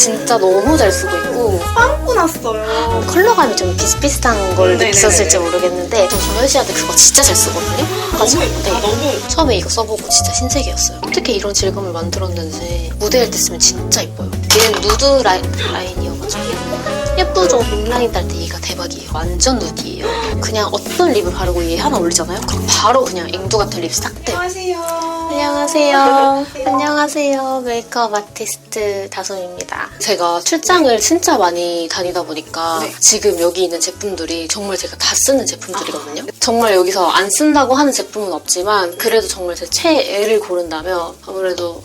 진짜 너무 잘 쓰고 있고 빵꾸 났어요. 컬러감이 좀 비슷비슷한 걸 네네네. 느끼셨을지 모르겠는데 저 정현 씨한테 그거 진짜 잘 쓰거든요. 가지고 있는데 너무 처음에 이거 써보고 진짜 신세계였어요. 어떻게 이런 질감을 만들었는지 무대할 때 쓰면 진짜 이뻐요. 얘는 누드 라인이어가지고 예쁘죠? 립라인 딸 때 얘가 대박이에요. 완전 누디예요. 그냥 어떤 립을 바르고 얘 하나 올리잖아요? 그럼 바로 그냥 앵두 같은 립이 싹 돼요. 안녕하세요. 안녕하세요. 안녕하세요. 메이크업 아티스트 다솜입니다. 제가 출장을 진짜 많이 다니다 보니까 네. 지금 여기 있는 제품들이 정말 제가 다 쓰는 제품들이거든요. 정말 여기서 안 쓴다고 하는 제품은 없지만 그래도 정말 제 최애를 고른다면 아무래도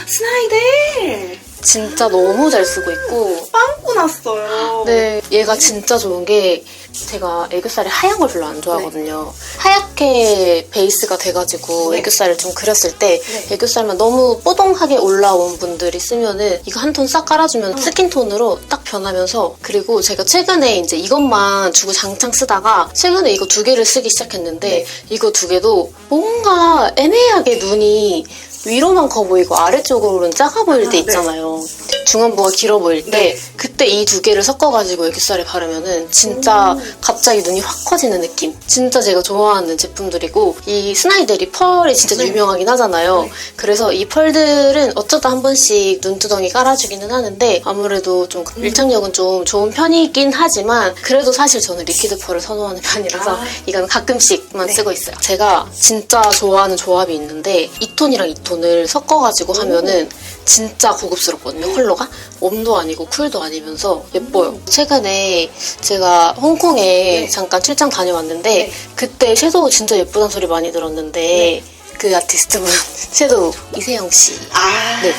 스나이델 진짜 너무 잘 쓰고 있고 빵꾸 났어요. 네, 얘가 진짜 좋은 게 제가 애교살이 하얀 걸 별로 안 좋아하거든요. 하얗게 베이스가 돼가지고 네. 애교살을 좀 그렸을 때 네. 애교살만 너무 뽀동하게 올라온 분들이 쓰면은 이거 한 톤 싹 깔아주면 스킨톤으로 딱 변하면서 그리고 제가 최근에 이제 이것만 주고 장창 쓰다가 최근에 이거 두 개를 쓰기 시작했는데 네. 이거 두 개도 뭔가 애매하게 눈이 위로만 커 보이고 아래쪽으로는 작아 보일 때 네. 있잖아요. 중안부가 길어 보일 때 네. 그때 이 두 개를 섞어가지고 애교살에 바르면은 진짜 갑자기 눈이 확 커지는 느낌. 진짜 제가 좋아하는 제품들이고 이 스나이델이 펄이 진짜 네. 유명하긴 하잖아요. 네. 그래서 이 펄들은 어쩌다 한 번씩 눈두덩이 깔아주기는 하는데 아무래도 좀 밀착력은 좀 좋은 편이긴 하지만 그래도 사실 저는 리퀴드 펄을 선호하는 편이라서 아. 이건 가끔씩만 네. 쓰고 있어요. 제가 진짜 좋아하는 조합이 있는데 이 톤이랑 이 톤을 섞어가지고 하면은 진짜 고급스럽거든요. 컬러가 웜도 아니고 쿨도 아니면서 예뻐요. 최근에 제가 홍콩에 네. 잠깐 출장 다녀왔는데 네. 그때 섀도우 진짜 예쁘다는 소리 많이 들었는데 그 아티스트분 섀도우 이세영 씨. 아 네.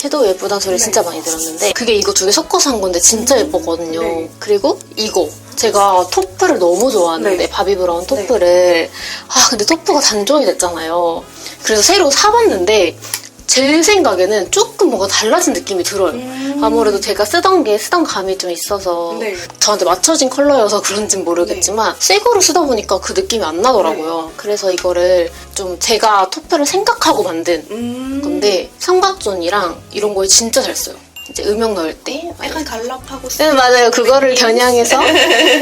섀도우 예쁘다는 소리 진짜 많이 들었는데 그게 이거 두 개 섞어서 한 건데 진짜 예뻤거든요. 네. 그리고 이거 제가 토프를 너무 좋아하는데 네. 바비 브라운 토프를 근데 토프가 단종이 됐잖아요. 그래서 새로 사봤는데 제 생각에는 조금 뭔가 달라진 느낌이 들어요. 아무래도 제가 쓰던 감이 좀 있어서 네. 저한테 맞춰진 컬러여서 그런진 모르겠지만 새 거로 쓰다 보니까 그 느낌이 안 나더라고요. 그래서 이거를 좀 제가 토프를 생각하고 만든 건데 삼각존이랑 이런 거에 진짜 잘 써요. 이제 음영 넣을 때 약간 갈락하고 네, 맞아요. 그거를 겨냥해서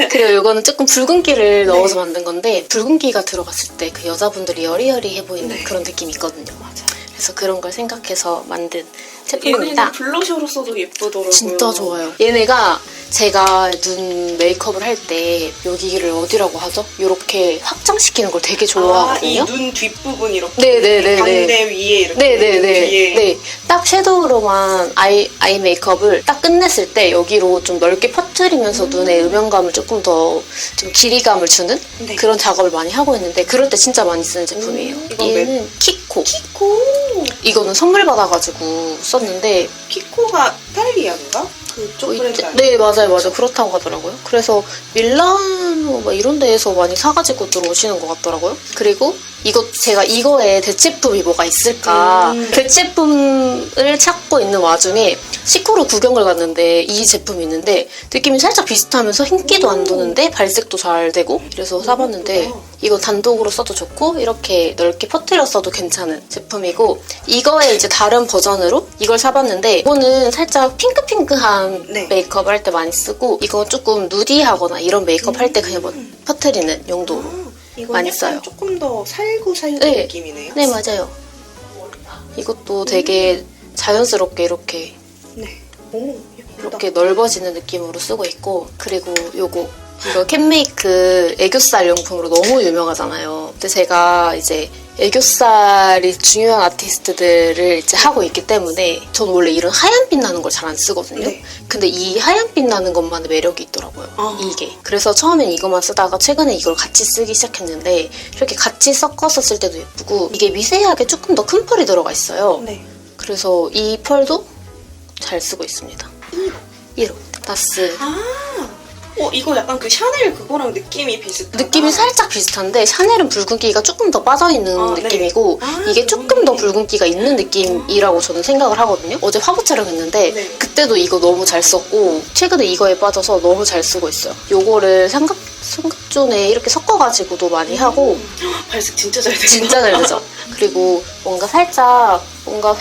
그리고 이거는 조금 붉은기를 넣어서 만든 건데 붉은기가 들어갔을 때 그 여자분들이 여리여리해 보이는 네. 그런 느낌이 있거든요. 맞아요. 그래서 그런 걸 생각해서 만든 얘는 제품입니다. 블러셔로 써도 예쁘더라고요. 진짜 좋아요. 얘네가 제가 눈 메이크업을 할 때 여기를 어디라고 하죠? 이렇게 확장시키는 걸 되게 좋아하거든요. 이 눈 뒷부분 이렇게 네네네네. 광대 위에 이렇게 네네네. 뒤에 네. 딱 섀도우로만 아이 메이크업을 딱 끝냈을 때 여기로 좀 넓게 퍼뜨리면서 눈에 음영감을 조금 더 좀 길이감을 주는 네. 그런 작업을 많이 하고 있는데 그럴 때 진짜 많이 쓰는 제품이에요. 이건 얘는 키코. 키코 이거는 선물 받아가지고 썼는데 키코가 이탈리아인가? 그쪽 브랜드 아니에요? 네, 맞아요. 그렇다고 하더라고요. 그래서 밀라노 막 이런 데에서 많이 사가지고 들어오시는 것 같더라고요. 그리고 제가 이거에 대체품이 뭐가 있을까 대체품을 찾고 있는 와중에 시코로 구경을 갔는데 이 제품이 있는데 느낌이 살짝 비슷하면서 흰기도 안 도는데 발색도 잘 되고 그래서 사봤는데 이거 단독으로 써도 좋고 이렇게 넓게 퍼뜨려 써도 괜찮은 제품이고 이거의 이제 다른 버전으로 이걸 사봤는데 이거는 살짝 핑크핑크한 네. 메이크업 할 때 많이 쓰고 이거 조금 누디하거나 이런 메이크업 할 때 그냥 뭐 퍼뜨리는 용도로 이건 많이 약간 써요. 조금 더 살구살구 네. 느낌이네요. 네, 맞아요. 이것도 되게 자연스럽게 이렇게 오, 예쁘다. 이렇게 넓어지는 느낌으로 쓰고 있고 그리고 이거 캔메이크 애교살 용품으로 너무 유명하잖아요. 근데 제가 이제 애교살이 중요한 아티스트들을 이제 하고 있기 때문에 저는 원래 이런 하얀빛 나는 걸 잘 안 쓰거든요. 네. 근데 이 하얀빛 나는 것만의 매력이 있더라고요. 아. 이게. 그래서 처음엔 이것만 쓰다가 최근에 이걸 같이 쓰기 시작했는데 이렇게 같이 섞어서 쓸 때도 예쁘고 이게 미세하게 조금 더 큰 펄이 들어가 있어요. 네. 그래서 이 펄도 잘 쓰고 있습니다. 1호 다스. 이거 약간 그 샤넬 그거랑 느낌이 비슷하다. 느낌이 살짝 비슷한데 샤넬은 붉은기가 조금 더 빠져있는 네. 느낌이고 이게 조금 더 붉은기가 있는 느낌이라고 저는 생각을 하거든요. 어제 화보 촬영했는데 네. 그때도 이거 너무 잘 썼고 최근에 이거에 빠져서 너무 잘 쓰고 있어요. 요거를 삼각존에 이렇게 섞어가지고도 많이 하고 발색 진짜 잘 되죠. 진짜 잘 되죠. 그리고 뭔가 살짝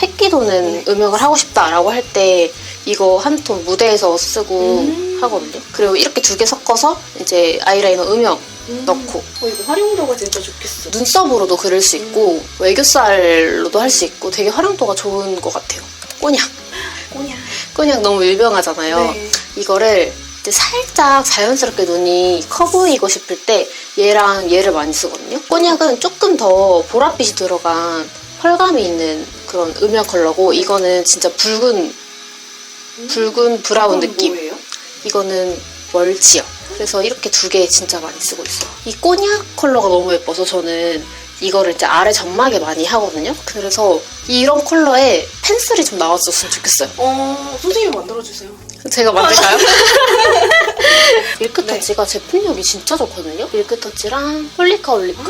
획기 도는 음영을 하고 싶다라고 할 때 이거 한 톤 무대에서 쓰고 하거든요. 그리고 이렇게 두 개 섞어서 이제 아이라이너 음영 넣고 이거 활용도가 진짜 좋겠어. 눈썹으로도 그릴 수 있고 애교살로도 할 수 있고 되게 활용도가 좋은 것 같아요. 꼬냑. 꼬냑 너무 유명하잖아요. 네. 이거를 이제 살짝 자연스럽게 눈이 커 보이고 싶을 때 얘랑 얘를 많이 쓰거든요. 꼬냑은 조금 더 보랏빛이 들어간 펄감이 있는 그런 음영 컬러고 이거는 진짜 붉은 브라운 느낌. 뭐예요? 이거는 월지요. 그래서 이렇게 두 개 진짜 많이 쓰고 있어요. 이 꼬냑 컬러가 너무 예뻐서 저는 이거를 이제 아래 점막에 많이 하거든요. 그래서 이런 컬러에 펜슬이 좀 나왔었으면 좋겠어요. 선생님 만들어주세요. 제가 만들까요? 밀크터치가 제품력이 진짜 좋거든요. 밀크터치랑 홀리카 올리카.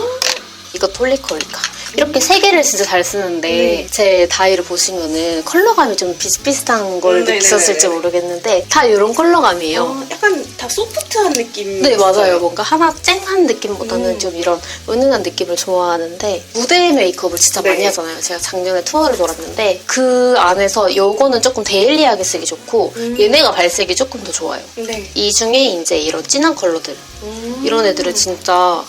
이것도 홀리카 올리카. 이렇게 세 개를 진짜 잘 쓰는데 제 다이를 보시면은 컬러감이 좀 비슷비슷한 걸 느끼셨을지 모르겠는데 다 이런 컬러감이에요. 약간 다 소프트한 느낌. 네, 맞아요. 뭔가 하나 쨍한 느낌보다는 좀 이런 은은한 느낌을 좋아하는데 무대 메이크업을 진짜 많이 하잖아요. 제가 작년에 투어를 돌았는데 그 안에서 요거는 조금 데일리하게 쓰기 좋고 얘네가 발색이 조금 더 좋아요. 네. 이 중에 이제 이런 진한 컬러들 이런 애들은 진짜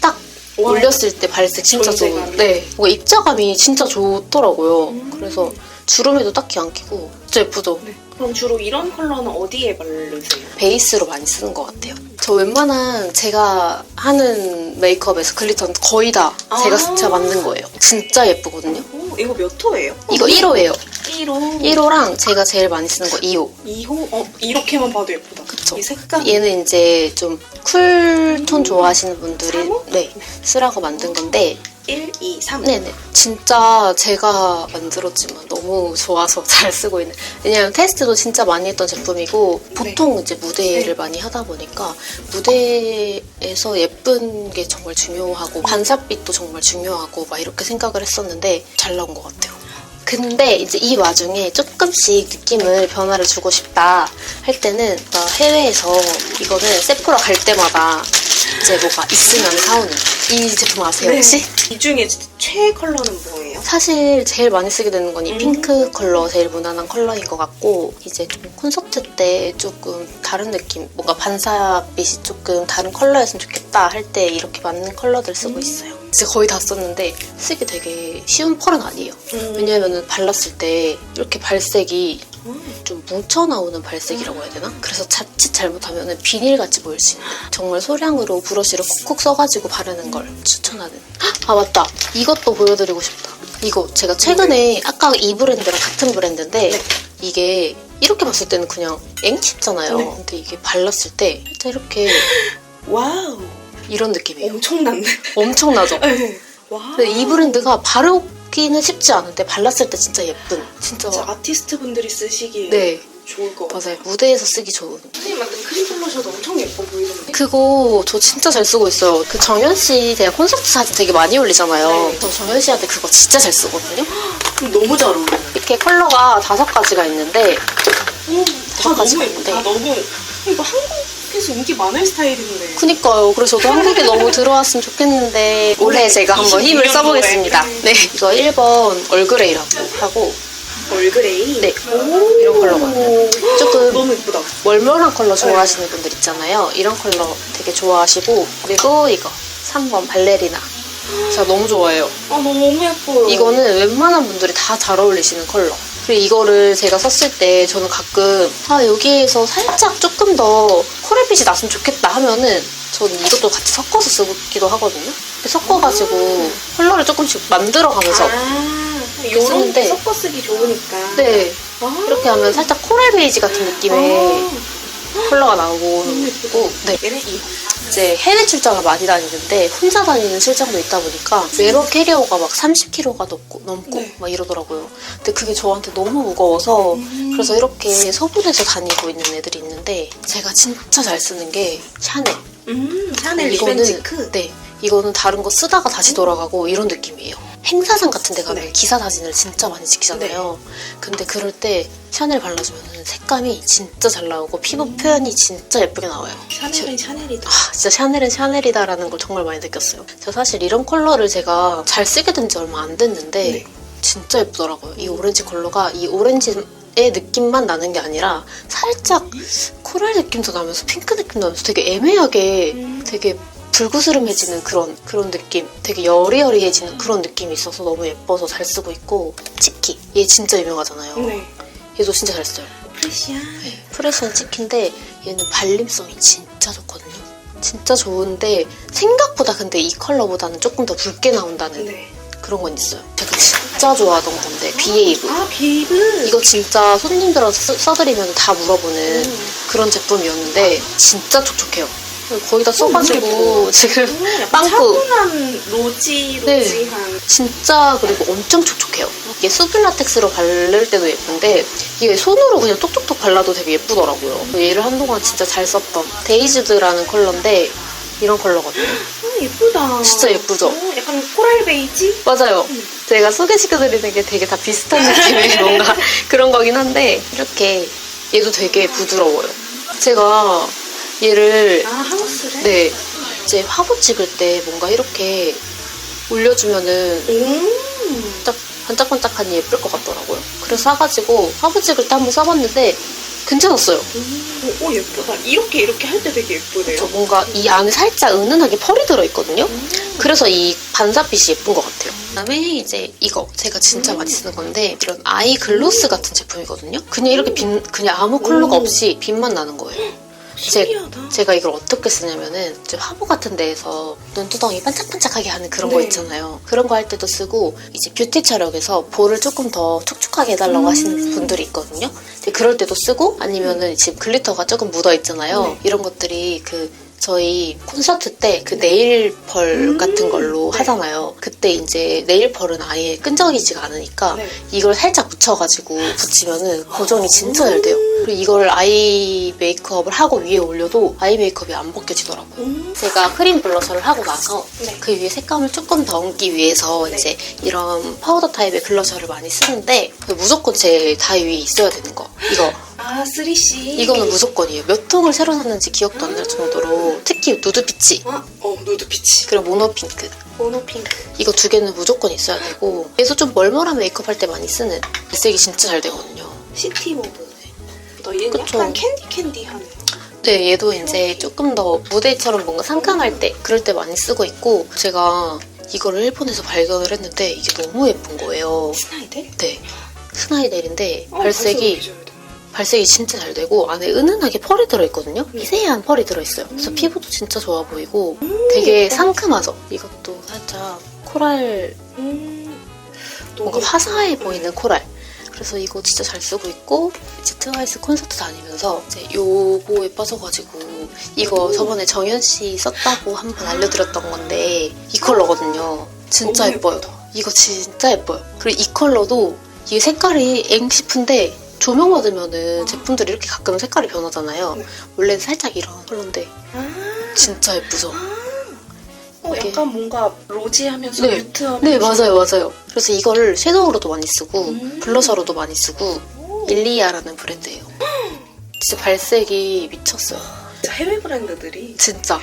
딱 올렸을 때 발색 진짜 좋은. 네, 뭔가 입자감이 진짜 좋더라고요. 그래서 주름에도 딱히 안 끼고 진짜 예쁘죠? 네. 그럼 주로 이런 컬러는 어디에 바르세요? 베이스로 많이 쓰는 것 같아요. 저 웬만한 제가 하는 메이크업에서 글리터는 거의 다 제가 만든 거예요. 진짜 예쁘거든요. 이거 몇 호예요? 이거 1호예요. 1호. 1호랑 제가 제일 많이 쓰는 거 2호. 2호? 이렇게만 봐도 예쁘다. 그쵸. 이 색깔. 얘는 이제 좀 쿨톤 좋아하시는 분들이 3호? 쓰라고 만든 건데 1, 2, 3. 네네. 진짜 제가 만들었지만 너무 좋아서 잘 쓰고 있는. 왜냐면 테스트도 진짜 많이 했던 제품이고 보통 이제 무대를 많이 하다 보니까 무대에서 예쁜 게 정말 중요하고 반사빛도 정말 중요하고 막 이렇게 생각을 했었는데 잘 나온 것 같아요. 근데 이제 이 와중에 조금씩 느낌을 변화를 주고 싶다 할 때는 해외에서 이거는 세포라 갈 때마다 이제 뭐가 있으면 사오는 이 제품 아세요 혹시? 이 중에 최애 컬러는 뭐예요? 사실 제일 많이 쓰게 되는 건 이 핑크 컬러 제일 무난한 컬러인 것 같고 이제 좀 콘서트 때 조금 다른 느낌 뭔가 반사빛이 조금 다른 컬러였으면 좋겠다 할 때 이렇게 맞는 컬러들 쓰고 있어요. 이제 거의 다 썼는데 쓰기 되게 쉬운 펄은 아니에요. 왜냐면 발랐을 때 이렇게 발색이 좀 뭉쳐나오는 발색이라고 해야 되나? 그래서 자칫 잘못하면 비닐같이 보일 수 있는 정말 소량으로 브러쉬를 콕콕 써가지고 바르는 걸 추천하는. 아 맞다, 이것도 보여드리고 싶다. 이거 제가 최근에 아까 이 브랜드랑 같은 브랜드인데 이게 이렇게 봤을 때는 그냥 엥 싶잖아요. 근데 이게 발랐을 때 살짝 이렇게 와우, 이런 느낌이에요. 엄청난데? 엄청나죠? 네. 와우. 근데 이 브랜드가 바르기는 쉽지 않은데 발랐을 때 진짜 예쁜 진짜 아티스트 분들이 쓰시기에 네 좋을 것 같아요. 맞아요. 무대에서 쓰기 좋은. 선생님 만든 크림 블러셔도 엄청 예뻐 보이던데? 그거 저 진짜 잘 쓰고 있어요. 그 정현 씨 제가 콘서트 사진 되게 많이 올리잖아요. 네. 저 정현 씨한테 그거 진짜 잘 쓰거든요. 그럼 너무 잘 어울려. 이렇게 컬러가 5가지가 있는데 다 너무 가지가 예뻐. 다 있는데. 너무 이거 한국에서 인기 많을 스타일인데. 그니까요. 그래서 저도 한국에 너무 들어왔으면 좋겠는데 올해 제가 한번 힘을 22년도에. 써보겠습니다. 네, 이거 1번 얼그레이라고 하고 얼그레이? 네, 이런 컬러거든요. 조금 너무 예쁘다. 멀멀한 컬러 좋아하시는 분들 있잖아요. 이런 컬러 되게 좋아하시고 그리고 이거 3번 발레리나 제가 너무 좋아해요. 너무 예뻐요. 이거는 웬만한 분들이 다 잘 어울리시는 컬러. 그리고 이거를 제가 썼을 때 저는 가끔 여기에서 살짝 조금 더 코랄빛이 났으면 좋겠다 하면은 저는 이것도 같이 섞어서 쓰기도 하거든요. 이렇게 섞어가지고 컬러를 조금씩 만들어가면서 이런 쓰는데 섞어 쓰기 좋으니까. 네, 이렇게 하면 살짝 코랄 베이지 같은 느낌의 컬러가 나오고 네. 얘는 2호. 이제 해외 출장을 많이 다니는데 혼자 다니는 출장도 있다 보니까 외로 캐리어가 막 30kg가 넘고 막 이러더라고요. 근데 그게 저한테 너무 무거워서 그래서 이렇게 소분해서 다니고 있는 애들이 있는데 제가 진짜 잘 쓰는 게 샤넬. 샤넬 이거는 리벤지크? 네, 이거는 다른 거 쓰다가 다시 돌아가고 이런 느낌이에요. 행사장 같은 데 가면 기사 사진을 진짜 많이 찍히잖아요. 근데 그럴 때 샤넬 발라주면 색감이 진짜 잘 나오고 피부 표현이 진짜 예쁘게 나와요. 샤넬은 샤넬이다. 진짜 샤넬은 샤넬이다라는 걸 정말 많이 느꼈어요. 저 사실 이런 컬러를 제가 잘 쓰게 된 지 얼마 안 됐는데 진짜 예쁘더라고요. 이 오렌지 컬러가 이 오렌지 느낌만 나는 게 아니라 살짝 코랄 느낌도 나면서 핑크 느낌도 나면서 되게 애매하게 되게 불구스름해지는 그런 느낌, 되게 여리여리해지는 그런 느낌이 있어서 너무 예뻐서 잘 쓰고 있고, 치키 얘 진짜 유명하잖아요. 네. 얘도 진짜 잘 써요. 프레시한. 네, 프레시한 치키인데 얘는 발림성이 진짜 좋거든요. 진짜 좋은데 생각보다 근데 이 컬러보다는 조금 더 붉게 나온다는 네. 그런 건 있어요. 제가 진짜 좋아하던 건데 비에이브. 아, 비에이브. 이거 진짜 손님들한테 써드리면 다 물어보는 그런 제품이었는데 진짜 촉촉해요. 거의 다 써가지고 지금 약간 빵꾸. 차분한 로지한. 진짜 그리고 엄청 촉촉해요. 이게 수분 라텍스로 바를 때도 예쁜데 이게 손으로 그냥 톡톡톡 발라도 되게 예쁘더라고요. 얘를 한동안 진짜 잘 썼던 데이즈드라는 컬러인데 이런 컬러거든요. 예쁘다. 진짜 예쁘죠? 약간 코랄 베이지? 맞아요. 제가 소개시켜드리는 게 되게 다 비슷한 느낌의 뭔가 그런 거긴 한데 이렇게 얘도 되게 부드러워요. 제가 얘를 하우스를? 네, 이제 화보 찍을 때 뭔가 이렇게 올려주면은 딱 반짝반짝하니 예쁠 것 같더라고요. 그래서 사가지고 화보 찍을 때 한번 써봤는데 괜찮았어요. 오, 예쁘다. 이렇게 할 때 되게 예쁘네요. 저 뭔가 이 안에 살짝 은은하게 펄이 들어있거든요. 그래서 이 반사빛이 예쁜 것 같아요. 그다음에 이제 이거 제가 진짜 많이 쓰는 건데 이런 아이 글로스 같은 제품이거든요. 그냥 이렇게 그냥 아무 컬러가 없이 빛만 나는 거예요. 신기하다. 제가 이걸 어떻게 쓰냐면은 이제 화보 같은 데에서 눈두덩이 반짝반짝하게 하는 그런 거 네. 있잖아요. 그런 거 할 때도 쓰고 이제 뷰티 촬영에서 볼을 조금 더 촉촉하게 해달라고 하시는 분들이 있거든요. 근데 그럴 때도 쓰고 아니면은 지금 글리터가 조금 묻어 있잖아요. 네. 이런 것들이 저희 콘서트 때 그 네일 펄 같은 걸로 네. 하잖아요. 그때 이제 네일 펄은 아예 끈적이지가 않으니까 네. 이걸 살짝 묻혀가지고 붙이면은 고정이 진짜 잘 돼요. 그리고 이걸 아이 메이크업을 하고 위에 올려도 아이 메이크업이 안 벗겨지더라고요. 제가 크림 블러셔를 하고 나서 네. 그 위에 색감을 조금 더 얹기 위해서 네. 이제 이런 파우더 타입의 블러셔를 많이 쓰는데 무조건 제 다이 위에 있어야 되는 거. 이거. 3C. 이거는 무조건이에요. 몇 통을 새로 샀는지 기억도 안 날 정도로 특히 누드피치 누드 피치. 그리고 모노핑크 모노핑크. 이거 두 개는 무조건 있어야 되고 그래서 좀 멀멀한 메이크업 할 때 많이 쓰는 발색이 진짜 잘 되거든요. 시티 모브. 얘는 그쵸. 약간 캔디하네. 네, 얘도 이제 조금 더 무대처럼 뭔가 상큼할 때 그럴 때 많이 쓰고 있고 제가 이거를 일본에서 발견을 했는데 이게 너무 예쁜 거예요. 스나이델? 네, 스나이델인데 발색이 발색이 진짜 잘 되고 안에 은은하게 펄이 들어있거든요. 미세한 펄이 들어있어요. 그래서 피부도 진짜 좋아 보이고 되게 상큼하죠. 이것도 살짝 코랄 뭔가 화사해 보이는 코랄. 그래서 이거 진짜 잘 쓰고 있고 이제 트와이스 콘서트 다니면서 이제 요거에 빠져가지고 이거 저번에 정연 씨 썼다고 한번 알려드렸던 건데 이 컬러거든요. 진짜 예뻐요. 이거 진짜 예뻐요. 그리고 이 컬러도 이게 색깔이 엥 싶은데 조명 받으면은 제품들이 이렇게 가끔 색깔이 변하잖아요. 원래는 살짝 이런 컬러인데 진짜 예쁘죠? 약간 뭔가 로지하면서 네. 뮤트하면서. 네, 맞아요. 그래서 이거를 섀도우로도 많이 쓰고 블러셔로도 많이 쓰고 일리아라는 브랜드예요. 진짜 발색이 미쳤어요. 진짜 해외 브랜드들이 진짜.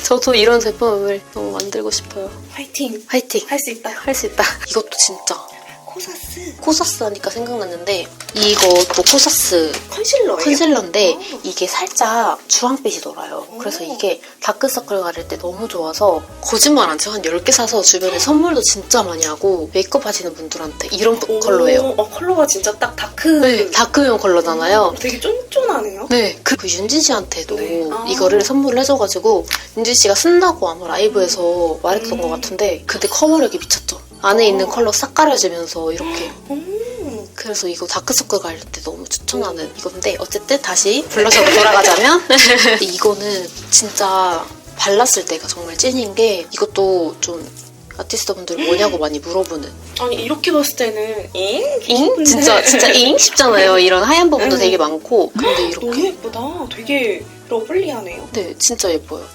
저도 이런 제품을 너무 만들고 싶어요. 화이팅! 화이팅! 할 수 있다. 할 수 있다. 이것도 진짜. 코사스 코사스 하니까 생각났는데 이것도 코사스 컨실러예요? 컨실러인데 이게 살짝 주황빛이 돌아요. 그래서 이게 다크서클 가릴 때 너무 좋아서 거짓말 안 치고 한 10개 사서 주변에 선물도 진짜 많이 하고 메이크업 하시는 분들한테 이런 컬러예요. 컬러가 진짜 딱 다크. 네, 다크용 컬러잖아요. 되게 쫀쫀하네요. 네, 그 윤진 씨한테도 네. 이거를 선물을 해줘가지고 윤진 씨가 쓴다고 아마 라이브에서 말했던 것 같은데 근데 커버력이 미쳤죠. 안에 있는 컬러 싹 가려지면서 이렇게 그래서 이거 다크서클 가릴 때 너무 추천하는 이건데 어쨌든 다시 블러셔로 돌아가자면 이거는 진짜 발랐을 때가 정말 찐인 게 이것도 좀 아티스트분들 뭐냐고 많이 물어보는 아니 이렇게 봤을 때는 잉? 진짜 잉? 싶잖아요. 이런 하얀 부분도 되게 많고 근데 이렇게 너무 예쁘다. 되게 러블리하네요. 네, 진짜 예뻐요.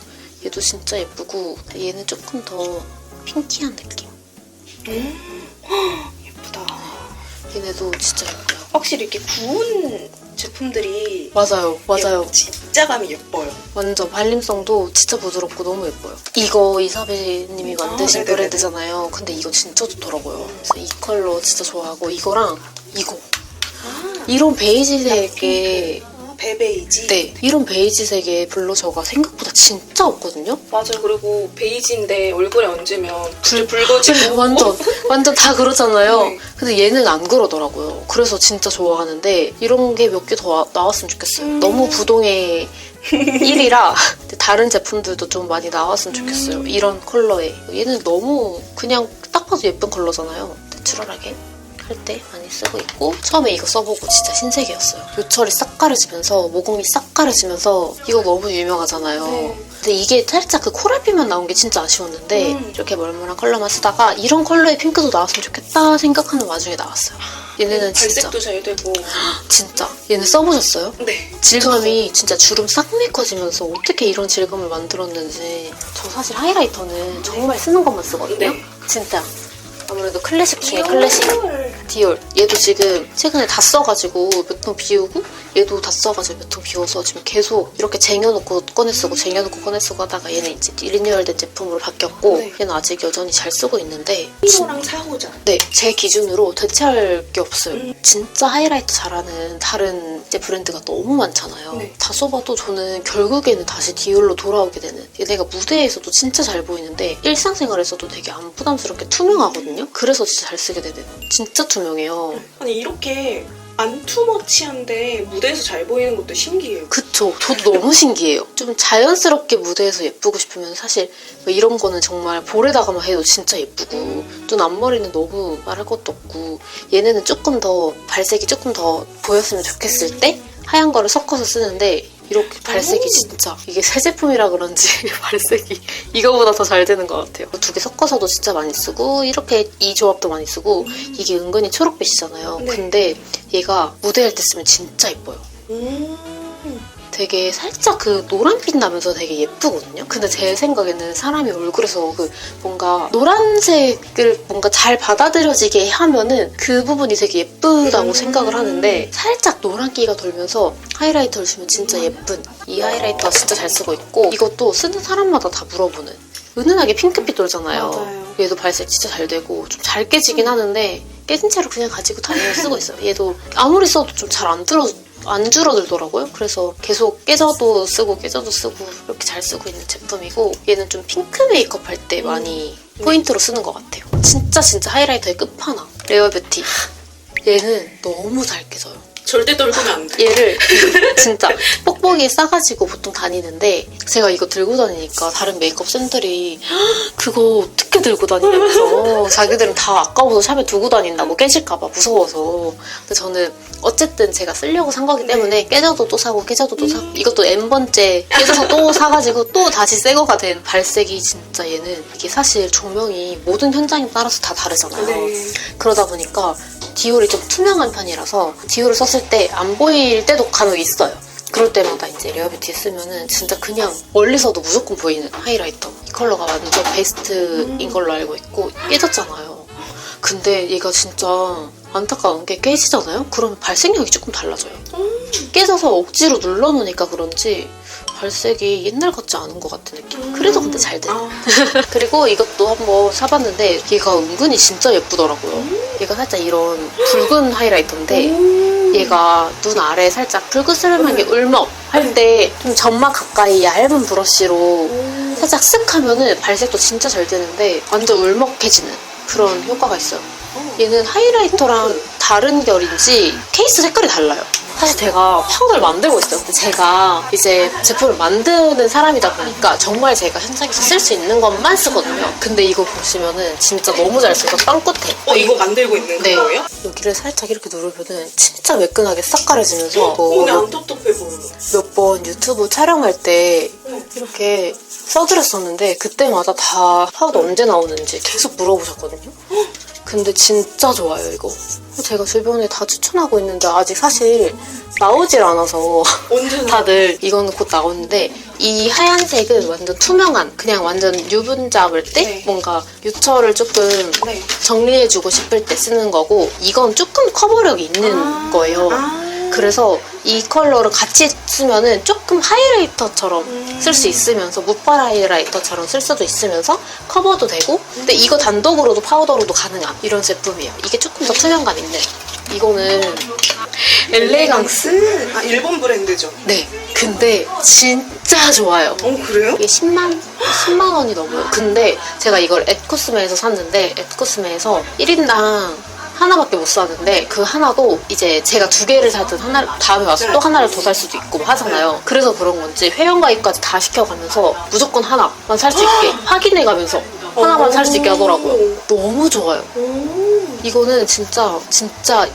얘도 진짜 예쁘고 얘는 조금 더 핑키한 느낌. 예쁘다. 얘네도 진짜 예뻐요. 확실히 이렇게 구운 제품들이 맞아요. 진짜감이 예뻐요. 완전 발림성도 진짜 부드럽고 너무 예뻐요. 이거 이사벨님이 만드신 네네네네. 브랜드잖아요. 근데 이거 진짜 좋더라고요. 그래서 이 컬러 진짜 좋아하고 이거랑 이거 이런 베이지색의 베베이지? 네, 이런 베이지색의 블러셔가 생각보다 진짜 없거든요? 맞아요. 그리고 베이지인데 얼굴에 얹으면 붉어지고. 네, 완전 다 그러잖아요. 네. 근데 얘는 안 그러더라고요. 그래서 진짜 좋아하는데 이런 게 몇 개 더 나왔으면 좋겠어요. 너무 부동의 1이라 다른 제품들도 좀 많이 나왔으면 좋겠어요. 이런 컬러에. 얘는 너무 그냥 딱 봐도 예쁜 컬러잖아요. 내추럴하게 할 때 많이 쓰고 있고, 처음에 이거 써보고 진짜 신세계였어요. 요철이 싹 가려지면서 모공이 싹 가려지면서 이거 너무 유명하잖아요. 네. 근데 이게 살짝 그 코랄빛만 나온 게 진짜 아쉬웠는데 이렇게 멀멀한 컬러만 쓰다가 이런 컬러의 핑크도 나왔으면 좋겠다 생각하는 와중에 나왔어요. 얘네는 진짜 발색도 잘 되고. 진짜 얘는 써보셨어요? 네. 질감이 진짜 주름 싹 메꿔지면서 어떻게 이런 질감을 만들었는지. 저 사실 하이라이터는 정말 쓰는 것만 쓰거든요. 네. 진짜 아무래도 클래식 중에 클래식. 디올. 얘도 지금 최근에 다 써가지고 몇 통 비우고, 얘도 다 써가지고 몇 통 비워서 지금 계속 이렇게 쟁여놓고 꺼내 쓰고 쟁여놓고 꺼내 쓰고 하다가 얘는 이제 리뉴얼된 제품으로 바뀌었고, 네. 얘는 아직 여전히 잘 쓰고 있는데 1호랑 4호자. 네, 제 기준으로 대체할 게 없어요. 진짜 하이라이트 잘하는 다른 이제 브랜드가 너무 많잖아요. 네. 다 써봐도 저는 결국에는 다시 디올로 돌아오게 되는. 얘네가 무대에서도 진짜 잘 보이는데 일상생활에서도 되게 안 부담스럽게 투명하거든요. 그래서 진짜 잘 쓰게 되는. 진짜 투명해요. 아니 이렇게 안 투머치한데 무대에서 잘 보이는 것도 신기해요. 그쵸. 저도 너무 신기해요. 좀 자연스럽게 무대에서 예쁘고 싶으면 사실 뭐 이런 거는 정말 볼에다가만 해도 진짜 예쁘고, 눈 앞머리는 너무 말할 것도 없고, 얘네는 조금 더 발색이 조금 더 보였으면 좋겠을 때 하얀 거를 섞어서 쓰는데 이렇게 발색이 진짜, 이게 새 제품이라 그런지 발색이 이거보다 더 잘 되는 것 같아요. 두 개 섞어서도 진짜 많이 쓰고, 이렇게 이 조합도 많이 쓰고. 이게 은근히 초록빛이잖아요. 네. 근데 얘가 무대할 때 쓰면 진짜 예뻐요. 되게 살짝 그 노란빛 나면서 되게 예쁘거든요. 근데 제 생각에는 사람이 얼굴에서 그 뭔가 노란색을 뭔가 잘 받아들여지게 하면은 그 부분이 되게 예쁘다고 생각을 하는데, 살짝 노란기가 돌면서 하이라이터를 주면 진짜 예쁜 이 하이라이터 진짜 잘 쓰고 있고, 이것도 쓰는 사람마다 다 물어보는. 은은하게 핑크빛 돌잖아요. 맞아요. 얘도 발색 진짜 잘 되고 좀 잘 깨지긴 하는데 깨진 채로 그냥 가지고 다니면서 쓰고 있어요. 얘도 아무리 써도 좀 잘 안 줄어들더라고요. 그래서 계속 깨져도 쓰고 깨져도 쓰고 이렇게 잘 쓰고 있는 제품이고, 얘는 좀 핑크 메이크업 할 때 많이 포인트로 쓰는 것 같아요. 진짜 하이라이터의 끝판왕. 레어뷰티. 얘는 너무 잘 깨져요. 절대 떨구면 안 돼. 얘를 진짜 뽁뽁이에 싸가지고 보통 다니는데, 제가 이거 들고 다니니까 다른 메이크업 쌤들이 그거 어떻게 들고 다니냐면서 자기들은 다 아까워서 샵에 두고 다닌다고 깨질까봐 무서워서. 근데 저는 어쨌든 제가 쓰려고 산 거기 때문에 깨져도 또 사고 깨져도 또 사고, 이것도 N번째 깨져서 또 사가지고 또 다시 새 거가 된. 발색이 진짜 얘는, 이게 사실 조명이 모든 현장에 따라서 다 다르잖아요. 네. 그러다 보니까 디올이 좀 투명한 편이라서 디올을 썼을 때 안 보일 때도 간혹 있어요. 그럴 때마다 이제 레어뷰티 쓰면은 진짜 그냥 멀리서도 무조건 보이는 하이라이터. 이 컬러가 완전 베스트인 걸로 알고 있고, 깨졌잖아요. 근데 얘가 진짜 안타까운 게 깨지잖아요? 그러면 발색력이 조금 달라져요. 깨져서 억지로 눌러놓으니까 그런지 발색이 옛날 같지 않은 것 같은 느낌. 그래도 근데 잘 돼. 그리고 이것도 한번 사봤는데 얘가 은근히 진짜 예쁘더라고요. 얘가 살짝 이런 붉은 하이라이터인데 얘가 눈 아래 살짝 붉으스름하게 울먹 할 때 좀 점막 가까이 얇은 브러쉬로 살짝 쓱 하면은 발색도 진짜 잘 되는데 완전 울먹해지는 그런 효과가 있어요. 얘는 하이라이터랑 다른 결인지 케이스 색깔이 달라요. 사실 제가 파우더를 만들고 있어요. 근데 제가 이제 제품을 만드는 사람이다 보니까 정말 제가 현장에서 쓸 수 있는 것만 쓰거든요. 근데 이거 보시면은 진짜 너무 잘 써서 빵긋해. 이거 만들고 있는 네. 거예요? 여기를 살짝 이렇게 누르면은 진짜 매끈하게 싹 가려지면서 오늘 안 텁텁해 보여. 몇 번 유튜브 촬영할 때 이렇게 써드렸었는데 그때마다 다 파우더 언제 나오는지 계속 물어보셨거든요. 근데 진짜 좋아요, 이거. 제가 주변에 다 추천하고 있는데 아직 사실 나오질 않아서 언제 다들 이거는 곧 나오는데, 이 하얀색은 완전 투명한, 그냥 완전 유분 잡을 때 네. 뭔가 유철을 조금 네. 정리해주고 싶을 때 쓰는 거고, 이건 조금 커버력이 있는 거예요. 그래서 이 컬러를 같이 쓰면은 조금 하이라이터처럼 쓸 수 있으면서, 무빨 하이라이터처럼 쓸 수도 있으면서 커버도 되고, 근데 이거 단독으로도 파우더로도 가능한 이런 제품이에요. 이게 조금 더 투명감 있는. 이거는 엘레강스. 아, 일본 브랜드죠. 네. 근데 진짜 좋아요. 그래요? 이게 10만 원이 넘어요. 근데 제가 이걸 앳코스메에서 샀는데 앳코스메에서 1인당 하나밖에 못 사는데 그 하나도 이제 제가 2개를 사든 하나 다음에 와서 또 하나를 더 살 수도 있고 하잖아요. 그래서 그런 건지 회원가입까지 다 시켜가면서 무조건 하나만 살 수 있게 확인해가면서 하나만 살 수 있게 하더라고요. 너무 좋아요. 이거는 진짜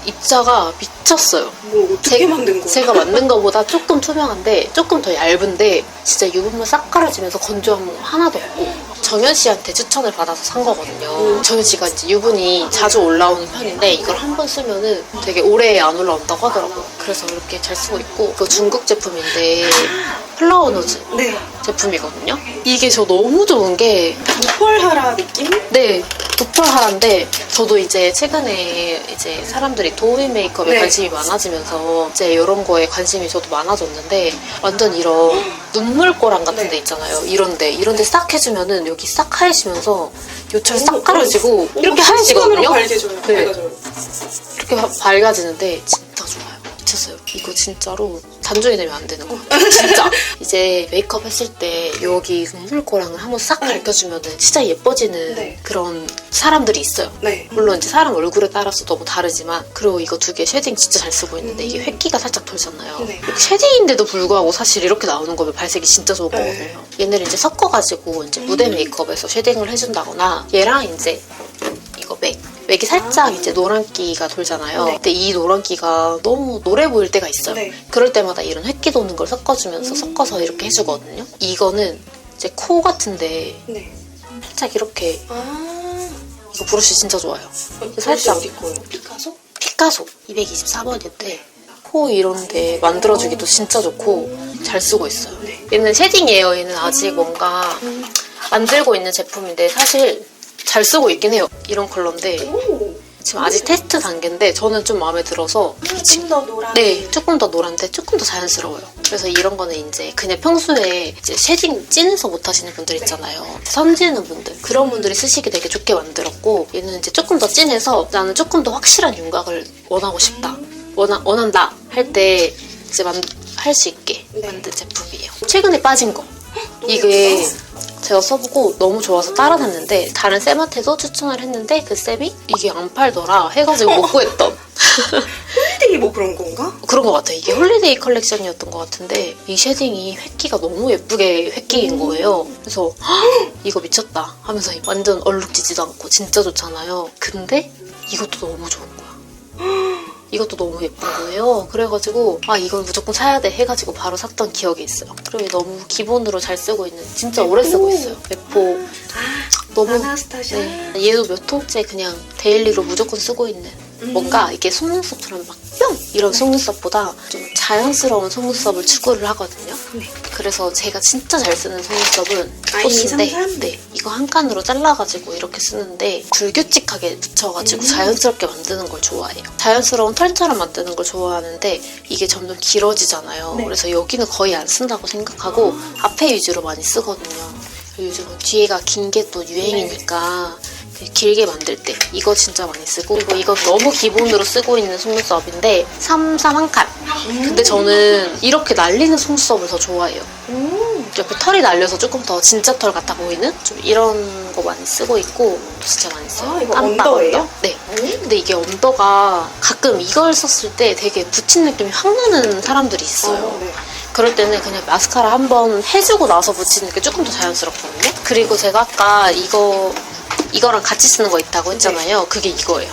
입자가 미쳤어요. 뭐 어떻게 만든 거예요? 제가 만든 거보다 조금 투명한데 조금 더 얇은데 진짜 유분물 싹 깔아지면서 건조함 하나도 없고 정현 씨한테 추천을 받아서 산 거거든요. 정현 씨가 이제 유분이 자주 올라오는 편인데 이걸 한 번 쓰면은 되게 오래 안 올라온다고 하더라고요. 그래서 이렇게 잘 쓰고 있고 그 중국 제품인데 플라워 노즈 네. 제품이거든요. 이게 저 너무 좋은 게 무펄하라 느낌? 네, 부펄하란데 저도 이제 최근에 이제 사람들이 도우미 메이크업에 네. 관심이 많아지면서 이제 이런 거에 관심이 저도 많아졌는데 완전 이런 눈물꼬랑 같은 데 있잖아요. 이런데 싹 해주면은 여기 싹 하얘지면서 요철 싹 가려지고 이렇게 하얘지거든요. 밝아져요. 네. 밝아져요. 이렇게 밝아지는데 진짜 좋아요. 미쳤어요. 이거 진짜로 단종이 되면 안 되는 거. 진짜. 이제 메이크업 했을 때 여기 눈물꼬랑을 한번 싹 밝혀주면 진짜 예뻐지는 네. 그런 사람들이 있어요. 네. 물론 이제 사람 얼굴에 따라서 너무 다르지만 그리고 이거 2개 쉐딩 진짜 잘 쓰고 있는데 이게 획기가 살짝 돌잖아요. 네. 쉐딩인데도 불구하고 사실 이렇게 나오는 거면 발색이 진짜 좋은 네. 거거든요. 얘네를 이제 섞어가지고 이제 무대 메이크업에서 쉐딩을 해준다거나 얘랑 이제 이거 맥이 살짝 이제 노란기가 돌잖아요. 네. 근데 이 노란기가 너무 노래 보일 때가 있어요. 네. 그럴 때마다 이런 획기 도는 걸 섞어주면서 섞어서 이렇게 해주거든요. 이거는 이제 코 같은데 네. 살짝 이렇게 아. 이거 브러쉬 진짜 좋아요. 살짝 살짝 어디 거예요? 피카소? 피카소 224번인데 코 이런데 만들어주기도 진짜 좋고 잘 쓰고 있어요. 네. 얘는 쉐딩이에요. 얘는 아직 뭔가 만들고 있는 제품인데 사실 잘 쓰고 있긴 해요. 이런 컬러인데 오. 지금 아직 테스트 단계인데 저는 좀 마음에 들어서 좀 더 노란. 네, 조금 더 노란데 조금 더 자연스러워요. 그래서 이런 거는 이제 그냥 평소에 이제 쉐딩 진해서 못 하시는 분들 있잖아요. 선지는 분들 그런 분들이 쓰시기 되게 좋게 만들었고 얘는 이제 조금 더 진해서 나는 조금 더 확실한 윤곽을 원하고 싶다. 원한다 할 때 이제 할 수 있게 네. 만든 제품이에요. 최근에 빠진 거. 이게 제가 써보고 너무 좋아서 따라 샀는데 다른 쌤한테도 추천을 했는데 그 쌤이 이게 안 팔더라 해가지고 못 구했던 홀딩이 뭐 그런 건가? 그런 것 같아요. 이게 홀리데이 컬렉션이었던 것 같은데 이 쉐딩이 획기가 너무 예쁘게 획기인 거예요. 그래서 헉, 이거 미쳤다 하면서 완전 얼룩지지도 않고 진짜 좋잖아요. 근데 이것도 너무 좋은 거야. 이것도 너무 예쁜 거예요. 그래가지고 아 이건 무조건 사야 돼 해가지고 바로 샀던 기억이 있어요. 그리고 너무 기본으로 잘 쓰고 있는 진짜 오래 쓰고 있어요. 에포 너무 아나스타샤. 네. 얘도 몇 통째 그냥 데일리로 무조건 쓰고 있는 뭔가 이게 속눈썹처럼 막 뿅! 이런 속눈썹보다 좀 자연스러운 속눈썹을 추구를 하거든요. 네. 그래서 제가 진짜 잘 쓰는 속눈썹은 아이, 코스인데 33? 네, 이거 한 칸으로 잘라가지고 이렇게 쓰는데 불규칙하게 붙여가지고 자연스럽게 만드는 걸 좋아해요. 자연스러운 털처럼 만드는 걸 좋아하는데 이게 점점 길어지잖아요. 네. 그래서 여기는 거의 안 쓴다고 생각하고 앞에 위주로 많이 쓰거든요. 요즘은 뒤에가 긴 게 또 유행이니까 길게 만들 때 이거 진짜 많이 쓰고 그리고 이거 너무 기본으로 쓰고 있는 속눈썹인데 33 1칸 근데 저는 이렇게 날리는 속눈썹을 더 좋아해요. 옆에 털이 날려서 조금 더 진짜 털 같아 보이는 좀 이런 거 많이 쓰고 있고 진짜 많이 써요. 아, 이거 깜빡 언더예요? 언더? 네. 근데 이게 언더가 가끔 이걸 썼을 때 되게 붙인 느낌이 확 나는 사람들이 있어요. 네. 그럴 때는 그냥 마스카라 한번 해주고 나서 붙이는 게 조금 더 자연스럽거든요. 그리고 제가 아까 이거랑 같이 쓰는 거 있다고 했잖아요. 그게 이거예요.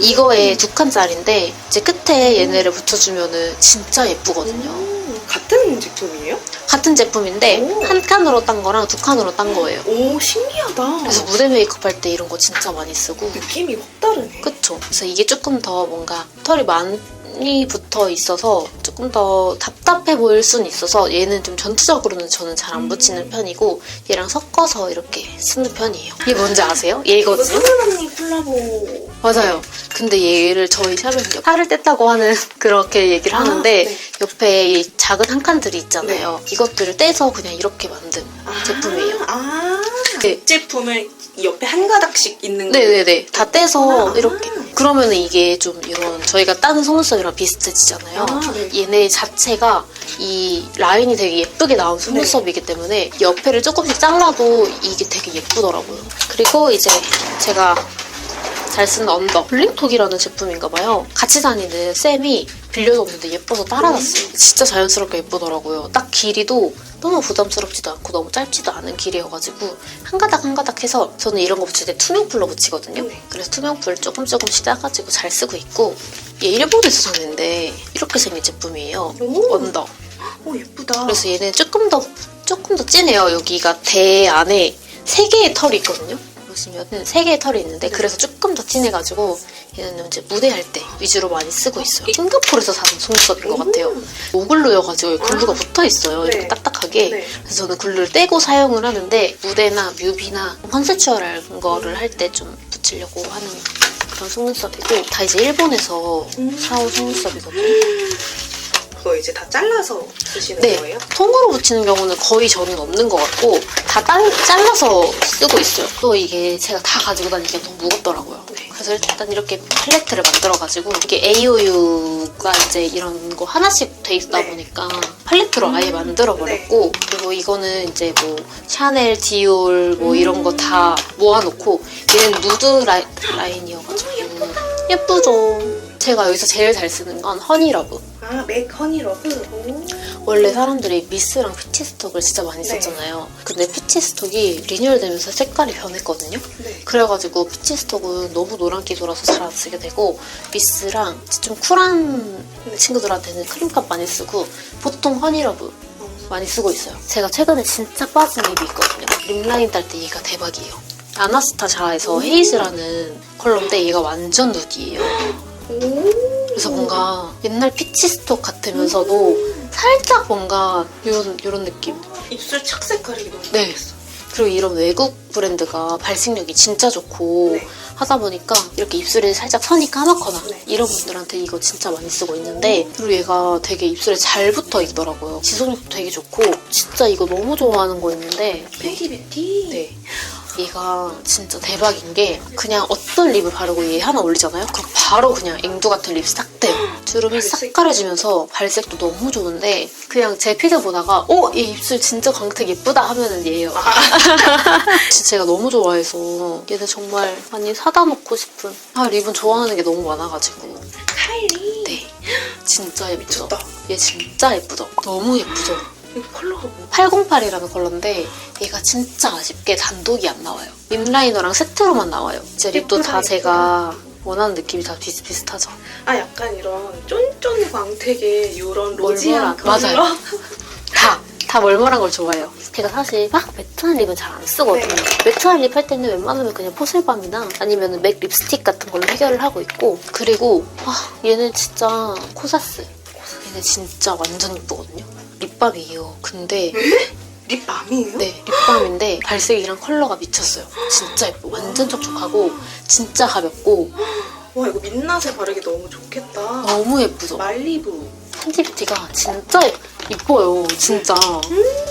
이거에 2칸짜리인데 이제 끝에 얘네를 붙여주면은 진짜 예쁘거든요. 같은 제품이에요? 같은 제품인데 오. 한 칸으로 딴 거랑 2칸으로 딴 거예요. 오, 신기하다. 그래서 무대 메이크업 할 때 이런 거 진짜 많이 쓰고 느낌이 확 다르네. 그쵸? 그래서 이게 조금 더 뭔가 털이 많이 붙어 있어서 조금 더 답답해 보일 수는 있어서 얘는 좀 전투적으로는 저는 잘 안 붙이는 편이고 얘랑 섞어서 이렇게 쓰는 편이에요. 이게 뭔지 아세요? 이거 얘거든요? 상은 언니 콜라보. 맞아요. 근데 얘를 저희 샵에서 살을 뗐다고 하는 그렇게 얘기를 하는데 네. 옆에 이 작은 한 칸들이 있잖아요. 이것들을 떼서 그냥 이렇게 만든 제품이에요. 아, 네. 제품을 이 옆에 한 가닥씩 있는 거. 네네네. 다 떼서 아. 이렇게. 그러면은 이게 좀 이런 저희가 딴 속눈썹이랑 비슷해지잖아요. 아, 네. 얘네 자체가 이 라인이 되게 예쁘게 나온 속눈썹이기 때문에 옆에를 조금씩 잘라도 이게 되게 예쁘더라고요. 그리고 이제 제가 잘 쓰는 언더 블링톡이라는 제품인가봐요. 같이 다니는 쌤이 빌려줬는데 예뻐서 따라놨어요. 진짜 자연스럽게 예쁘더라고요. 딱 길이도 너무 부담스럽지도 않고 너무 짧지도 않은 길이어가지고 한 가닥 한 가닥 해서 저는 이런 거 붙일 때 투명풀로 붙이거든요. 네. 그래서 투명풀 조금씩 따가지고 잘 쓰고 있고 얘 일본에서 샀는데 이렇게 생긴 제품이에요. 오. 언더. 오, 예쁘다. 그래서 얘는 조금 더 진해요. 여기가 대 안에 3개의 털이 있거든요. 보시면은 3개의 털이 있는데 그래서 조금 더 진해가지고 얘는 이제 무대할 때 위주로 많이 쓰고 있어요. 싱가포르에서 산 속눈썹인 것 같아요. 오글루여가지고 글루가 붙어있어요. 이렇게 네. 딱딱하게. 네. 그래서 저는 글루를 떼고 사용을 하는데 무대나 뮤비나 컨셉추얼한 거를 할 때 좀 붙이려고 하는 그런 속눈썹이고 다 이제 일본에서 사온 속눈썹이거든요. 그거 이제 다 잘라서 쓰시는 네, 거예요? 통으로 붙이는 경우는 거의 저는 없는 것 같고 다 잘라서 쓰고 있어요. 또 이게 제가 다 가지고 다니기가 너무 무겁더라고요. 네. 그래서 일단 이렇게 팔레트를 만들어가지고 이게 AOU가 이제 이런 거 하나씩 돼 있다 네. 보니까 팔레트로 아예 만들어버렸고 그리고 이거는 이제 뭐 샤넬, 디올 뭐 이런 거 다 모아놓고 얘는 누드 라인이어가지고 예쁘죠? 제가 여기서 제일 잘 쓰는 건 허니러브. 아, 맥 허니러브? 오. 원래 사람들이 미스랑 피치스톡을 진짜 많이 네. 썼잖아요. 근데 피치스톡이 리뉴얼되면서 색깔이 변했거든요. 네. 그래가지고 피치스톡은 너무 노란기 돌아서 잘 안 쓰게 되고 미스랑 좀 쿨한 친구들한테는 크림값 많이 쓰고 보통 허니러브 많이 쓰고 있어요. 제가 최근에 진짜 빠진 립이 있거든요. 립라인 딸 때 얘가 대박이에요. 아나스타샤에서 헤이즈라는 컬러인데 얘가 완전 누디예요. 오. 그래서 뭔가 옛날 피치스톡 같으면서도 살짝 뭔가 이런 느낌? 입술 착색가리기 너무 네. 좋겠어. 그리고 이런 외국 브랜드가 발색력이 진짜 좋고 네. 하다 보니까 이렇게 입술에 살짝 선이 까맣거나 네. 이런 분들한테 이거 진짜 많이 쓰고 있는데 그리고 얘가 되게 입술에 잘 붙어 있더라고요. 지속력도 되게 좋고 진짜 이거 너무 좋아하는 거 있는데 뷰티. 네. 얘가 진짜 대박인 게 그냥 어떤 립을 바르고 얘 하나 올리잖아요? 그럼 바로 그냥 앵두 같은 립 싹 돼. 주름이 싹 발색. 가려지면서 발색도 너무 좋은데 그냥 제 피드 보다가 얘 입술 진짜 광택 예쁘다 하면은 얘예요. 진짜 제가 너무 좋아해서 얘는 정말 많이 사다 놓고 싶은 립은 좋아하는 게 너무 많아가지고 카일리. 네. 진짜 예쁘죠? 미쳤다. 얘 진짜 예쁘죠? 너무 예쁘죠? 이 컬러가 뭐? 808이라는 컬러인데 얘가 진짜 아쉽게 단독이 안 나와요. 립라이너랑 세트로만 나와요. 제 립도 예쁘다, 다 예쁘다. 제가 원하는 느낌이 다 비슷비슷하죠. 아, 약간 이런 쫀쫀 광택의 이런 로지한 멀멀한, 컬러. 맞아요. 다 멀멀한 걸 좋아해요. 제가 사실 막 매트한 립은 잘 안 쓰거든요. 네. 매트한 립 할 때는 웬만하면 그냥 포슬밤이나 아니면 맥 립스틱 같은 걸로 해결을 하고 있고 그리고 얘는 진짜 코사스. 얘는 진짜 완전 예쁘거든요. 립밤이에요. 근데 립밤이에요? 네, 립밤인데 발색이랑 컬러가 미쳤어요. 진짜 예뻐. 완전 촉촉하고 진짜 가볍고 와, 이거 민낯에 바르기 너무 좋겠다. 너무 예쁘죠? 말리부. 팬티뷰티가 진짜 이뻐요. 진짜.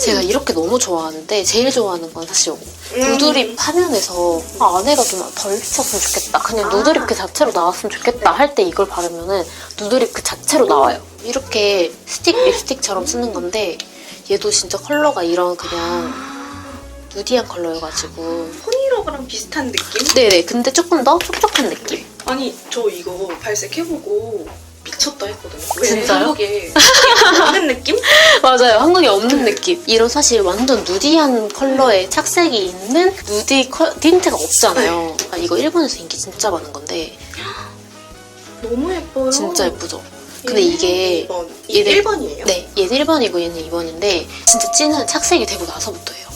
제가 이렇게 너무 좋아하는데 제일 좋아하는 건 사실 이거. 누드립 화면에서 안에가 좀 덜 비쳤으면 좋겠다. 그냥 누드립 그 자체로 나왔으면 좋겠다 할 때 이걸 바르면은 누드립 그 자체로 나와요. 이렇게 립스틱처럼 쓰는 건데 얘도 진짜 컬러가 이런 그냥 누디한 컬러여가지고 허니러브랑 비슷한 느낌? 네네. 근데 조금 더 촉촉한 느낌. 아니, 저 이거 발색해보고 미쳤다 했거든요. 왜 진짜요? 한국에 없는 느낌? 맞아요. 한국에 없는 느낌. 이런 사실 완전 누디한 컬러의 착색이 있는 누디 틴트가 없잖아요. 이거 일본에서 인기 진짜 많은 건데 너무 예뻐요. 진짜 예쁘죠? 근데 이게 2번. 이게 1번이에요? 네, 얘는 1번이고 얘는 2번인데 진짜 찐은 착색이 되고 나서부터예요.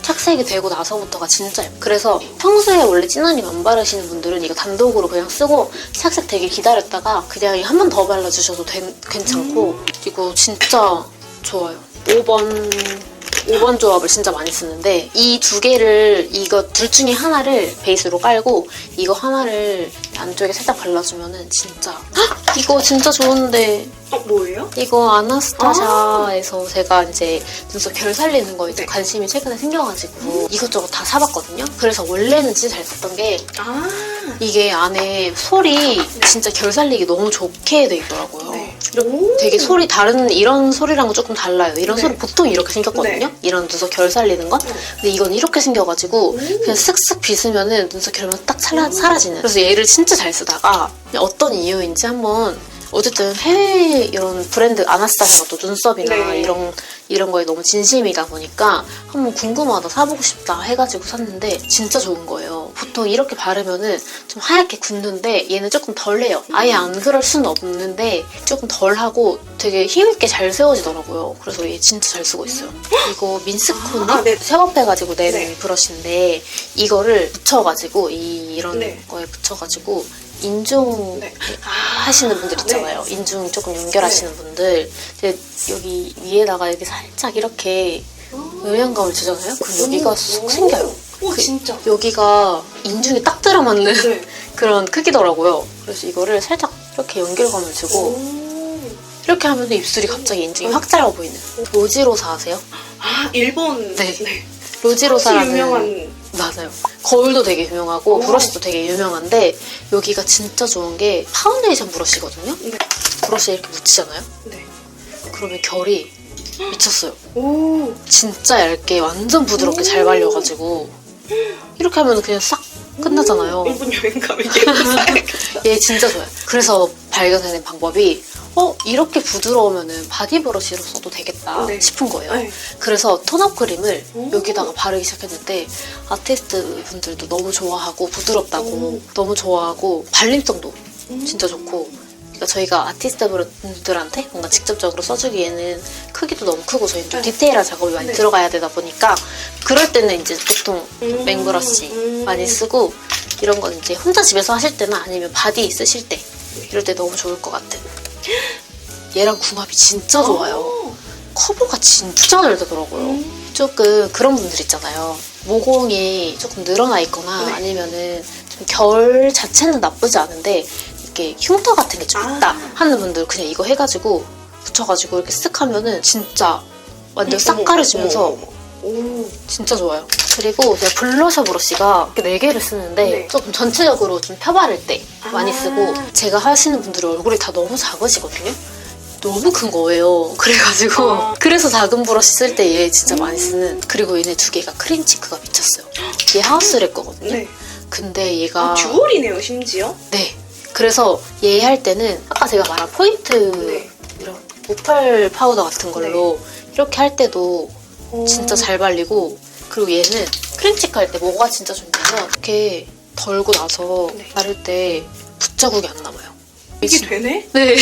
착색이 되고 나서부터가 진짜 예뻐요. 그래서 평소에 원래 진한 립 안 바르시는 분들은 이거 단독으로 그냥 쓰고 착색 되게 기다렸다가 그냥 한 번 더 발라주셔도 괜찮고 이거 진짜 좋아요. 5번 조합을 진짜 많이 쓰는데 이 두 개를 이거 둘 중에 하나를 베이스로 깔고 이거 하나를 안쪽에 살짝 발라주면은 진짜 헉! 이거 진짜 좋은데 뭐예요? 이거 아나스타샤에서 제가 이제 눈썹 결 살리는 거에 좀 네. 관심이 최근에 생겨가지고 이것저것 다 사봤거든요. 그래서 원래는 진짜 잘 썼던 게 이게 안에 솔이 진짜 결 살리기 너무 좋게 돼 있더라고요. 네. 되게 솔이 다른 이런 솔이랑은 조금 달라요. 이런 네. 솔은 보통 이렇게 생겼거든요. 네. 이런 눈썹 결 살리는 건. 근데 이건 이렇게 생겨가지고 그냥 슥슥 빗으면은 눈썹 결만 딱 사라지는. 그래서 얘를 진짜 잘 쓰다가 어떤 이유인지 한번 어쨌든 해외 이런 브랜드 아나스타샤도 눈썹이나 네. 이런 거에 너무 진심이다 보니까 한번 궁금하다 사보고 싶다 해가지고 샀는데 진짜 좋은 거예요. 보통 이렇게 바르면은 좀 하얗게 굳는데 얘는 조금 덜해요. 아예 안 그럴 수는 없는데 조금 덜하고 되게 힘있게 잘 세워지더라고요. 그래서 얘 진짜 잘 쓰고 있어요. 이거 민스콘 네. 쉐업해가지고 내는 네. 브러쉬인데 이거를 붙여가지고 이런 네. 거에 붙여가지고 인중 네. 하시는 분들 있잖아요. 인중 조금 연결하시는 분들 이제 여기 위에다가 이렇게 살짝 이렇게 음영감을 주잖아요. 그럼 여기가 쑥 생겨요. 오, 진짜. 여기가 인중에 딱 들어맞는 네. 그런 크기더라고요. 그래서 이거를 살짝 이렇게 연결감을 주고 이렇게 하면 입술이 갑자기 인중이 확 짧아 보이는 로지로사 아세요? 일본. 네. 로지로사라는 유명한. 맞아요. 거울도 되게 유명하고 브러쉬도 되게 유명한데 여기가 진짜 좋은 게 파운데이션 브러쉬거든요. 네. 브러쉬에 이렇게 묻히잖아요. 네. 그러면 결이 미쳤어요. 오. 진짜 얇게 완전 부드럽게 잘 발려가지고 이렇게 하면 그냥 싹 끝나잖아요. 일본 여행 가면 얘 사야겠다. 얘 진짜 좋아요. 그래서 발견해낸 방법이 이렇게 부드러우면은 바디 브러쉬로 써도 되겠다 네. 싶은 거예요. 네. 그래서 톤업 크림을 오. 여기다가 바르기 시작했는데 아티스트 분들도 너무 좋아하고 부드럽다고 너무 좋아하고 발림성도 진짜 좋고 그러니까 저희가 아티스트 분들한테 뭔가 직접적으로 써주기에는 크기도 너무 크고 저희는 좀 네. 디테일한 작업이 많이 네. 들어가야 되다 보니까 그럴 때는 이제 보통 맹브러쉬 많이 쓰고 이런 건 이제 혼자 집에서 하실 때나 아니면 바디 쓰실 때 이럴 때 너무 좋을 것 같은 얘랑 궁합이 진짜 좋아요. 커버가 진짜 잘 되더라고요. 조금 그런 분들 있잖아요. 모공이 조금 늘어나 있거나 네. 아니면은 좀 결 자체는 나쁘지 않은데 이렇게 흉터 같은 게 좀 있다 하는 분들 그냥 이거 해가지고 붙여가지고 이렇게 쓱 하면은 진짜 완전 싹 가려지면서 진짜 좋아요. 그리고 제가 블러셔 브러쉬가 이렇게 4개를 쓰는데 네. 조금 전체적으로 좀 펴바를 때 많이 쓰고 제가 하시는 분들이 얼굴이 다 너무 작으시거든요. 너무 큰 거예요. 그래가지고 그래서 작은 브러쉬 쓸 때 얘 진짜 많이 쓰는. 그리고 얘네 2개가 크림 치크가 미쳤어요. 얘 하우스랩 거거든요. 네. 근데 얘가 듀얼이네요, 심지어. 네. 그래서 얘 할 때는 아까 제가 말한 포인트 네. 이런 모펄 파우더 같은 걸로 이렇게 할 때도 진짜 잘 발리고 그리고 얘는 크림 치크 할 때 뭐가 진짜 좋냐면 이렇게 덜고 나서 네. 바를 때 붓자국이 안 남아요. 이게 되네? 네.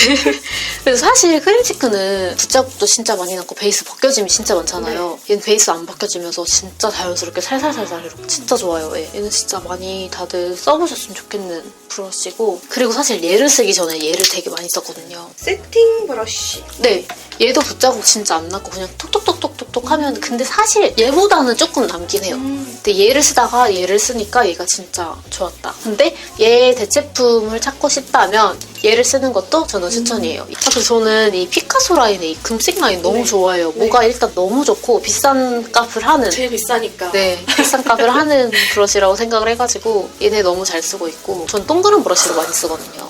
그래서 사실 크림치크는 붓자국도 진짜 많이 남고 베이스 벗겨짐이 진짜 많잖아요. 얘는 베이스 안 벗겨지면서 진짜 자연스럽게 살살살살 이렇게 진짜 좋아요. 얘는 진짜 많이 다들 써보셨으면 좋겠는 브러쉬고 그리고 사실 얘를 쓰기 전에 얘를 되게 많이 썼거든요. 세팅 브러쉬. 네. 얘도 붓자국 진짜 안 남고 그냥 톡톡톡톡톡 하면 근데 사실 얘보다는 조금 남긴 해요. 근데 얘를 쓰다가 얘를 쓰니까 얘가 진짜 좋았다. 근데 얘 대체품을 찾고 싶다면 얘를 쓰는 것도 저는 추천이에요. 그래서 저는 이 피카소 라인의 이 금색 라인 너무 네. 좋아해요. 네. 뭐가 일단 너무 좋고 비싼 값을 하는 제일 비싸니까. 네, 비싼 값을 하는 브러쉬라고 생각을 해가지고 얘네 너무 잘 쓰고 있고 전 동그란 브러쉬를 많이 쓰거든요.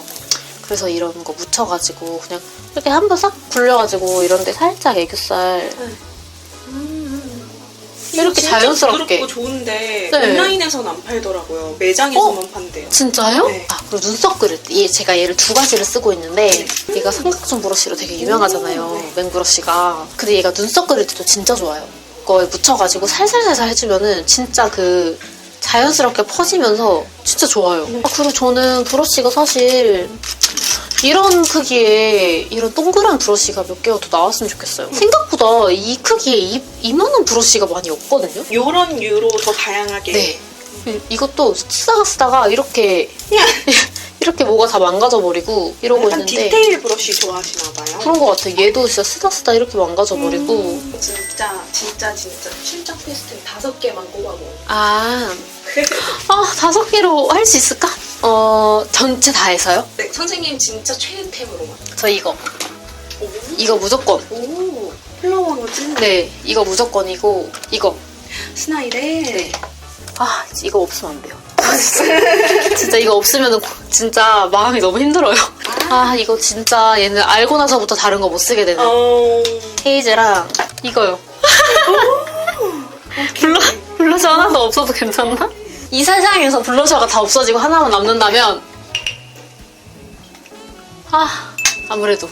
그래서 이런 거 묻혀가지고 그냥 이렇게 한번 싹 굴려가지고 이런데 살짝 애교살 이렇게 자연스럽게. 부드럽고 좋은데 네. 온라인에서는 안 팔더라고요. 매장에서만 판대요. 진짜요? 네. 아, 그리고 눈썹 그릴 때 제가 얘를 2가지를 쓰고 있는데 얘가 삼각존 브러쉬로 되게 유명하잖아요. 네. 맹브러쉬가. 근데 얘가 눈썹 그릴 때도 진짜 좋아요. 그거에 묻혀가지고 살살살살 해주면은 진짜 그 자연스럽게 퍼지면서 진짜 좋아요. 아, 그리고 저는 브러쉬가 사실 이런 크기에 이런 동그란 브러쉬가 몇 개가 더 나왔으면 좋겠어요. 생각보다 이 크기에 이만한 브러쉬가 많이 없거든요. 요런 유로 더 다양하게. 네. 이것도 쓰다가 이렇게 이렇게 뭐가 다 망가져버리고 이러고 약간 있는데 디테일 브러쉬 좋아하시나 봐요. 그런 것 같아. 얘도 진짜 쓰다 이렇게 망가져버리고 진짜 실적 테스트는 5개만 꼽아보. 아 5개로 할 수 있을까? 전체 다 해서요? 네, 선생님 진짜 최애템으로만. 저 이거. 오. 이거 무조건. 오, 플라워 로즈. 네, 이거 무조건이고, 이거. 스나이레. 네. 아, 이거 없으면 안 돼요. 진짜 이거 없으면 진짜 마음이 너무 힘들어요. 아, 이거 진짜 얘는 알고 나서부터 다른 거 못 쓰게 되는. 헤이즈랑 이거요. 블러셔 하나도 없어도 괜찮나? 이 세상에서 블러셔가 다 없어지고 하나만 남는다면 아무래도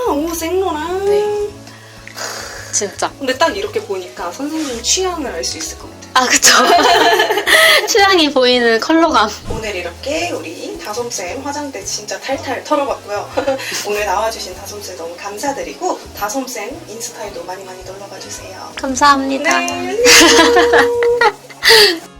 오, 생로랑. 네. 진짜. 근데 딱 이렇게 보니까 선생님 취향을 알 수 있을 것 같아요. 아, 그쵸. 취향이 보이는 컬러감. 오늘 이렇게 우리 다솜쌤 화장대 진짜 탈탈 털어봤고요. 오늘 나와주신 다솜쌤 너무 감사드리고 다솜쌤 인스타에도 많이 많이 놀러가주세요. 감사합니다. 네, 안녕.